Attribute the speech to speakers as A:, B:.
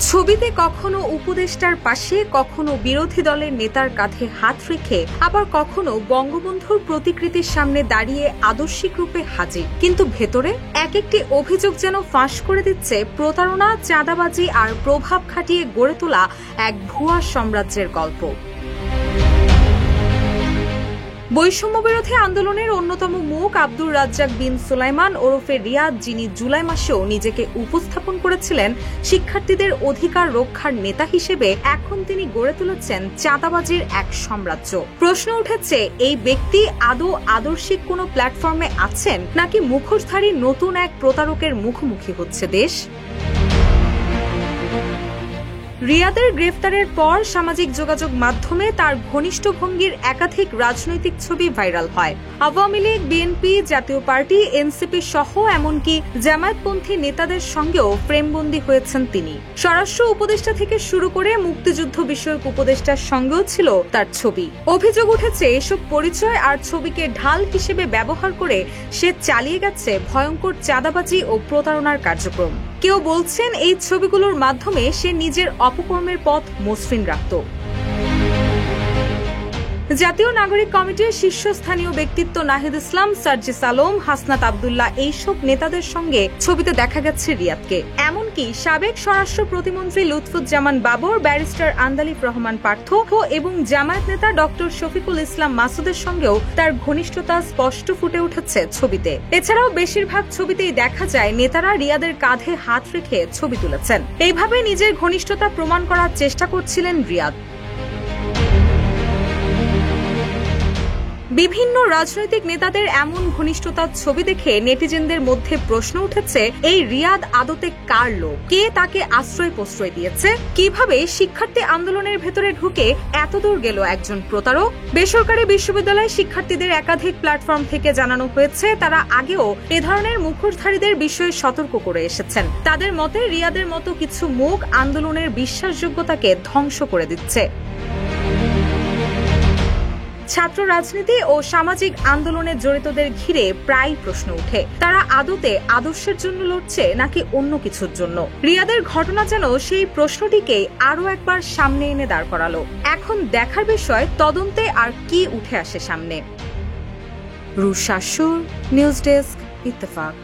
A: ছবিতে কখনো উপদেষ্টার পাশে, কখনো বিরোধী দলের নেতার কাঁধে হাত রেখে, আবার কখনো বঙ্গবন্ধুর প্রতিকৃতির সামনে দাঁড়িয়ে আদর্শিক রূপে হাজির, কিন্তু ভেতরে এক একটি অভিযোগ যেন ফাঁস করে দিচ্ছে প্রতারণা, চাঁদাবাজি আর প্রভাব খাটিয়ে গড়ে তোলা এক ভুয়া সাম্রাজ্যের গল্প। বৈষম্য বিরোধী আন্দোলনের অন্যতম মুখ আব্দুর রাজ্জাক বিন সুলাইমান ওরফে রিয়াদ, যিনি জুলাই মাসেও নিজেকে উপস্থাপন করেছিলেন শিক্ষার্থীদের অধিকার রক্ষার নেতা হিসেবে, এখন তিনি গড়ে তুলেছেন চাঁদাবাজির এক সাম্রাজ্য। প্রশ্ন উঠেছে, এই ব্যক্তি আদৌ আদর্শিক কোনো প্ল্যাটফর্মে আছেন, নাকি মুখোশধারী নতুন এক প্রতারকের মুখোমুখি হচ্ছে দেশ? রিয়াদের গ্রেফতারের পর সামাজিক যোগাযোগ মাধ্যমে তার ঘনিষ্ঠ ভঙ্গির একাধিক রাজনৈতিক ছবি ভাইরাল হয়। আওয়ামী লীগ, বিএনপি, জাতীয় পার্টি, এনসিপি সহ এমনকি জামায়াতপন্থী নেতাদের সঙ্গেও ফ্রেমবন্দী হয়েছেন তিনি। স্বরাষ্ট্র উপদেষ্টা থেকে শুরু করে মুক্তিযুদ্ধ বিষয়ক উপদেষ্টার সঙ্গেও ছিল তার ছবি। অভিযোগ উঠেছে, এসব পরিচয় আর ছবিকে ঢাল হিসেবে ব্যবহার করে সে চালিয়ে গেছে ভয়ঙ্কর চাঁদাবাজি ও প্রতারণার কার্যক্রম। কেউ বলছেন, এই ছবিগুলোর মাধ্যমে সে নিজের অপকর্মের পথ মসৃণ রাখত। জাতীয় নাগরিক কমিটির শীর্ষস্থানীয় ব্যক্তিত্ব নাহিদ ইসলাম, সার্জিস আলম, হাসনাত আব্দুল্লাহ এইসব নেতাদের সঙ্গে ছবিতে দেখা গেছে রিয়াদকে। এমনকি সাবেক স্বরাষ্ট্র প্রতিমন্ত্রী লুৎফুজ্জামান বাবর, ব্যারিস্টার আন্দালিব রহমান পার্থ এবং জামায়াত নেতা ডক্টর শফিকুল ইসলাম মাসুদের সঙ্গেও তার ঘনিষ্ঠতা স্পষ্ট ফুটে উঠেছে ছবিতে। এছাড়াও বেশিরভাগ ছবিতেই দেখা যায় নেতারা রিয়াদের কাঁধে হাত রেখে ছবি তুলেছেন। এইভাবে নিজের ঘনিষ্ঠতা প্রমাণ করার চেষ্টা করছিলেন রিয়াদ। বিভিন্ন রাজনৈতিক নেতাদের এমন ঘনিষ্ঠতার ছবি দেখে নেটিজেনদের মধ্যে প্রশ্ন উঠেছে, এই রিয়াদ আদতে কার লোক? কে তাকে আশ্রয় প্রশ্রয় দিয়েছে? কিভাবে শিক্ষার্থী আন্দোলনের ভেতরে ঢুকে এতদূর গেল একজন প্রতারক? বেসরকারি বিশ্ববিদ্যালয় শিক্ষার্থীদের একাধিক প্ল্যাটফর্ম থেকে জানানো হয়েছে, তারা আগেও এ ধরনের মুখোশধারীদের বিষয়ে সতর্ক করে এসেছেন। তাদের মতে, রিয়াদের মতো কিছু মুখ আন্দোলনের বিশ্বাসযোগ্যতাকে ধ্বংস করে দিচ্ছে। ছাত্র রাজনীতি ও সামাজিক আন্দোলনে জড়িতদের ঘিরে প্রায় প্রশ্ন উঠে, তারা আদতে আদর্শের জন্য লড়ছে নাকি অন্য কিছুর জন্য? রিয়াদের ঘটনা যেন সেই প্রশ্নটিকে আরো একবার সামনে এনে দাঁড় করালো। এখন দেখার বিষয়, তদন্তে আর কি উঠে আসে সামনে। রুশাসুর, নিউজ ডেস্ক, ইত্তেফাক।